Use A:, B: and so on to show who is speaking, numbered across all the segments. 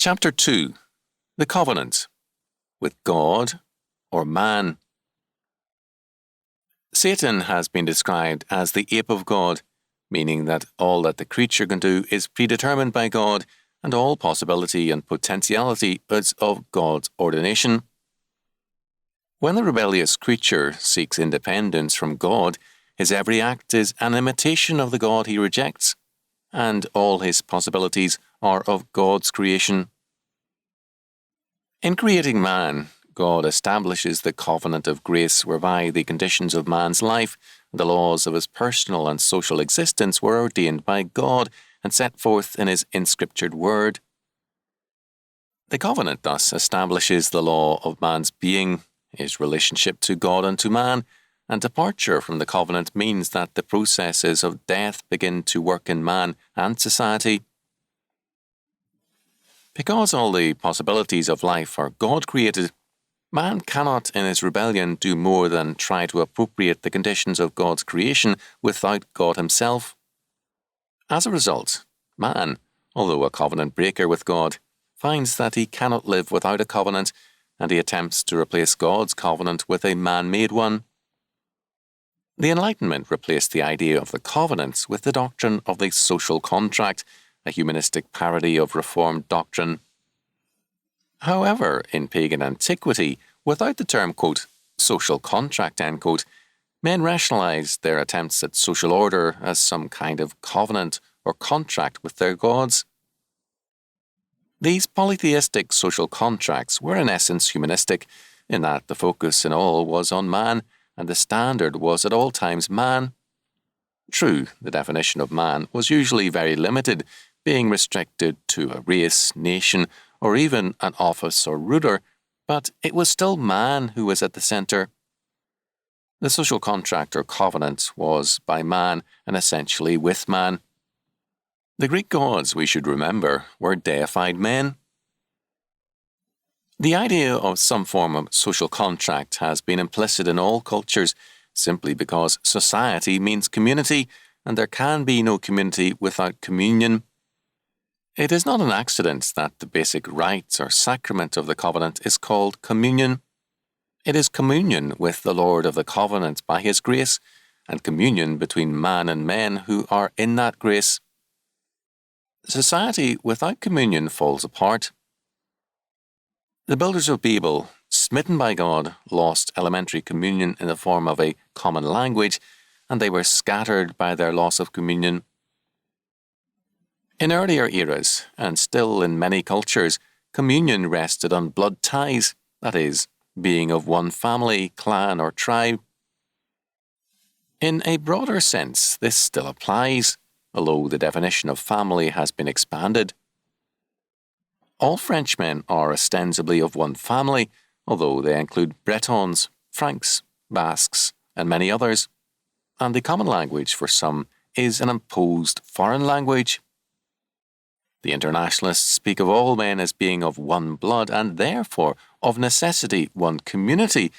A: Chapter 2. The Covenant. With God or man? Satan has been described as the ape of God, meaning that all that the creature can do is predetermined by God, and all possibility and potentiality is of God's ordination. When the rebellious creature seeks independence from God, his every act is an imitation of the God he rejects, and all his possibilities are of God's creation. In creating man, God establishes the covenant of grace whereby the conditions of man's life and the laws of his personal and social existence were ordained by God and set forth in his inscriptured word. The covenant thus establishes the law of man's being, his relationship to God and to man, and departure from the covenant means that the processes of death begin to work in man and society. Because all the possibilities of life are God-created, man cannot in his rebellion do more than try to appropriate the conditions of God's creation without God himself. As a result, man, although a covenant breaker with God, finds that he cannot live without a covenant, and he attempts to replace God's covenant with a man-made one. The Enlightenment replaced the idea of the covenant with the doctrine of the social contract, a humanistic parody of Reformed doctrine. However, in pagan antiquity, without the term, quote, social contract, end quote, men rationalized their attempts at social order as some kind of covenant or contract with their gods. These polytheistic social contracts were in essence humanistic, in that the focus in all was on man, and the standard was at all times man. True, the definition of man was usually very limited, being restricted to a race, nation, or even an office or ruler, but it was still man who was at the centre. The social contract or covenant was by man and essentially with man. The Greek gods, we should remember, were deified men. The idea of some form of social contract has been implicit in all cultures, simply because society means community, and there can be no community without communion. It is not an accident that the basic rite or sacrament of the covenant is called communion. It is communion with the Lord of the covenant by his grace, and communion between man and men who are in that grace. Society without communion falls apart. The builders of Babel, smitten by God, lost elementary communion in the form of a common language, and they were scattered by their loss of communion. In earlier eras, and still in many cultures, communion rested on blood ties, that is, being of one family, clan, or tribe. In a broader sense, this still applies, although the definition of family has been expanded. All Frenchmen are ostensibly of one family, although they include Bretons, Franks, Basques, and many others, and the common language for some is an imposed foreign language. The internationalists speak of all men as being of one blood and therefore of necessity one community,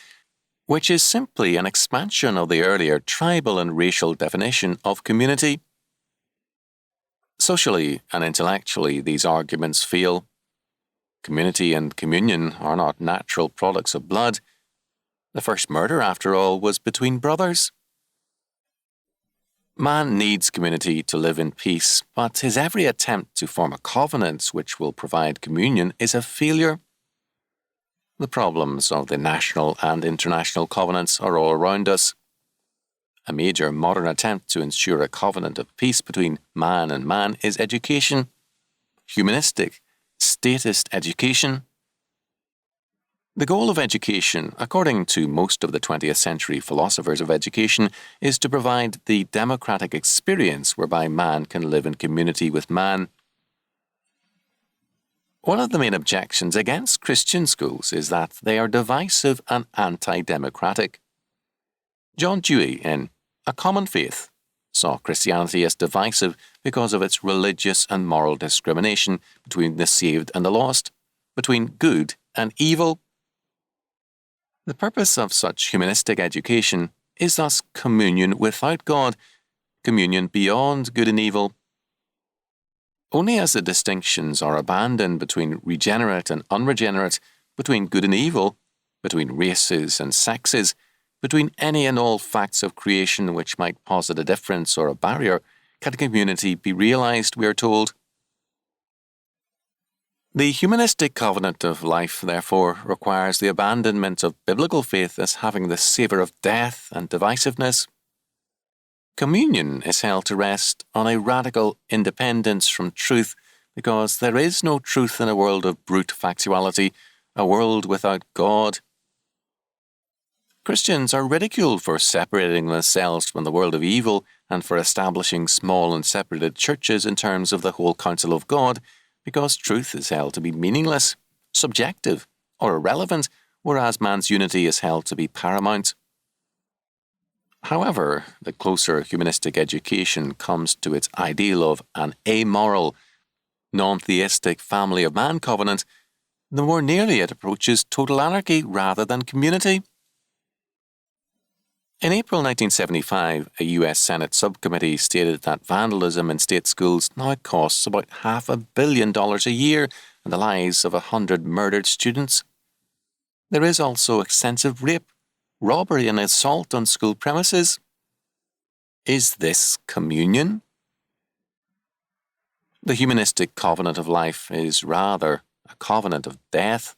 A: which is simply an expansion of the earlier tribal and racial definition of community. Socially and intellectually, these arguments fail. Community and communion are not natural products of blood. The first murder, after all, was between brothers. Man needs community to live in peace, but his every attempt to form a covenant which will provide communion is a failure. The problems of the national and international covenants are all around us. A major modern attempt to ensure a covenant of peace between man and man is education. Humanistic, statist education. The goal of education, according to most of the 20th century philosophers of education, is to provide the democratic experience whereby man can live in community with man. One of the main objections against Christian schools is that they are divisive and anti-democratic. John Dewey, in A Common Faith, saw Christianity as divisive because of its religious and moral discrimination between the saved and the lost, between good and evil. The purpose of such humanistic education is thus communion without God, communion beyond good and evil. Only as the distinctions are abandoned between regenerate and unregenerate, between good and evil, between races and sexes, between any and all facts of creation which might posit a difference or a barrier, can community be realized, we are told. The humanistic covenant of life, therefore, requires the abandonment of biblical faith as having the savour of death and divisiveness. Communion is held to rest on a radical independence from truth, because there is no truth in a world of brute factuality, a world without God. Christians are ridiculed for separating themselves from the world of evil and for establishing small and separated churches in terms of the whole counsel of God, because truth is held to be meaningless, subjective, or irrelevant, whereas man's unity is held to be paramount. However, the closer humanistic education comes to its ideal of an amoral, non-theistic family of man covenant, the more nearly it approaches total anarchy rather than community. In April 1975, a US Senate subcommittee stated that vandalism in state schools now costs about $500 million a year and the lives of 100 murdered students. There is also extensive rape, robbery and assault on school premises. Is this communion? The humanistic covenant of life is rather a covenant of death.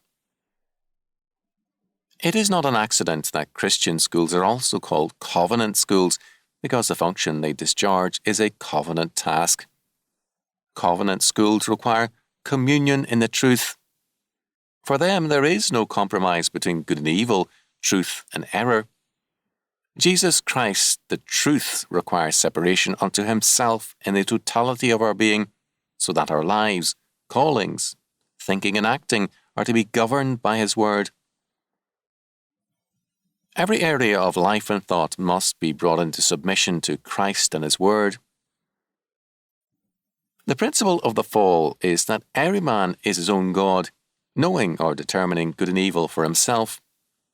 A: It is not an accident that Christian schools are also called covenant schools, because the function they discharge is a covenant task. Covenant schools require communion in the truth. For them, there is no compromise between good and evil, truth and error. Jesus Christ, the truth, requires separation unto himself in the totality of our being, so that our lives, callings, thinking and acting are to be governed by his word. Every area of life and thought must be brought into submission to Christ and his word. The principle of the fall is that every man is his own God, knowing or determining good and evil for himself.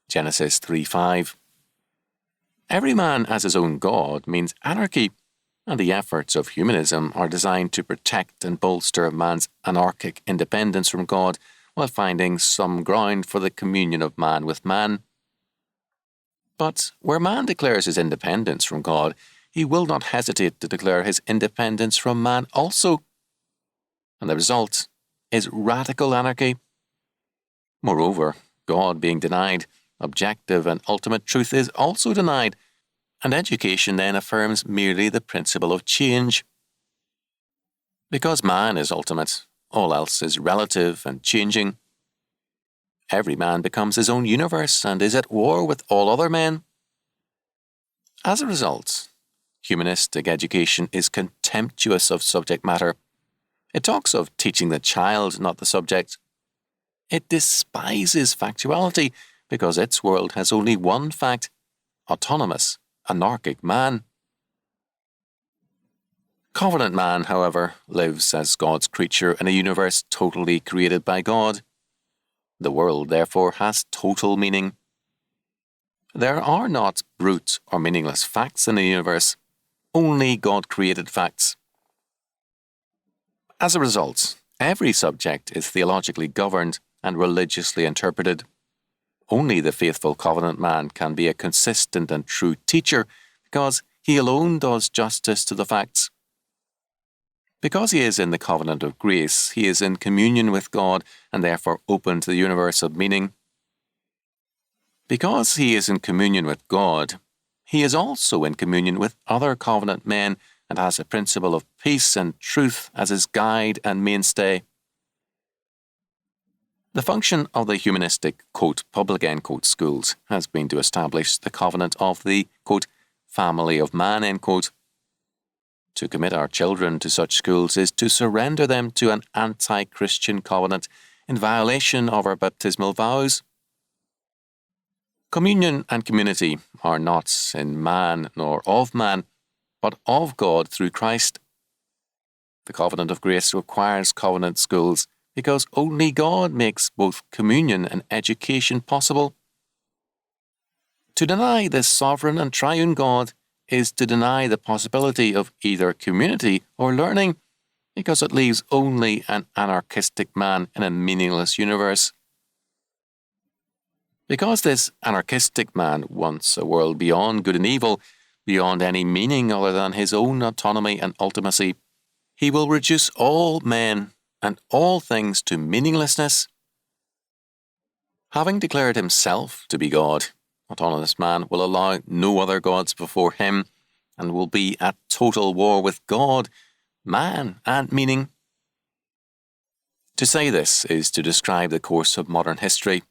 A: Genesis 3:5. Every man as his own God means anarchy, and the efforts of humanism are designed to protect and bolster man's anarchic independence from God while finding some ground for the communion of man with man. But where man declares his independence from God, he will not hesitate to declare his independence from man also. And the result is radical anarchy. Moreover, God being denied, objective and ultimate truth is also denied, and education then affirms merely the principle of change. Because man is ultimate, all else is relative and changing. Every man becomes his own universe and is at war with all other men. As a result, humanistic education is contemptuous of subject matter. It talks of teaching the child, not the subject. It despises factuality because its world has only one fact: autonomous, anarchic man. Covenant man, however, lives as God's creature in a universe totally created by God. The world, therefore, has total meaning. There are not brute or meaningless facts in the universe, only God-created facts. As a result, every subject is theologically governed and religiously interpreted. Only the faithful covenant man can be a consistent and true teacher, because he alone does justice to the facts. Because he is in the covenant of grace, he is in communion with God and therefore open to the universe of meaning. Because he is in communion with God, he is also in communion with other covenant men and has a principle of peace and truth as his guide and mainstay. The function of the humanistic, quote, public, end quote, schools has been to establish the covenant of the, quote, family of man, end quote. To commit our children to such schools is to surrender them to an anti-Christian covenant in violation of our baptismal vows. Communion and community are not in man nor of man, but of God through Christ. The covenant of grace requires covenant schools because only God makes both communion and education possible. To deny this sovereign and triune God is to deny the possibility of either community or learning, because it leaves only an anarchistic man in a meaningless universe. Because this anarchistic man wants a world beyond good and evil, beyond any meaning other than his own autonomy and ultimacy, he will reduce all men and all things to meaninglessness. Having declared himself to be God, autonomous man will allow no other gods before him and will be at total war with God, man, and meaning. To say this is to describe the course of modern history.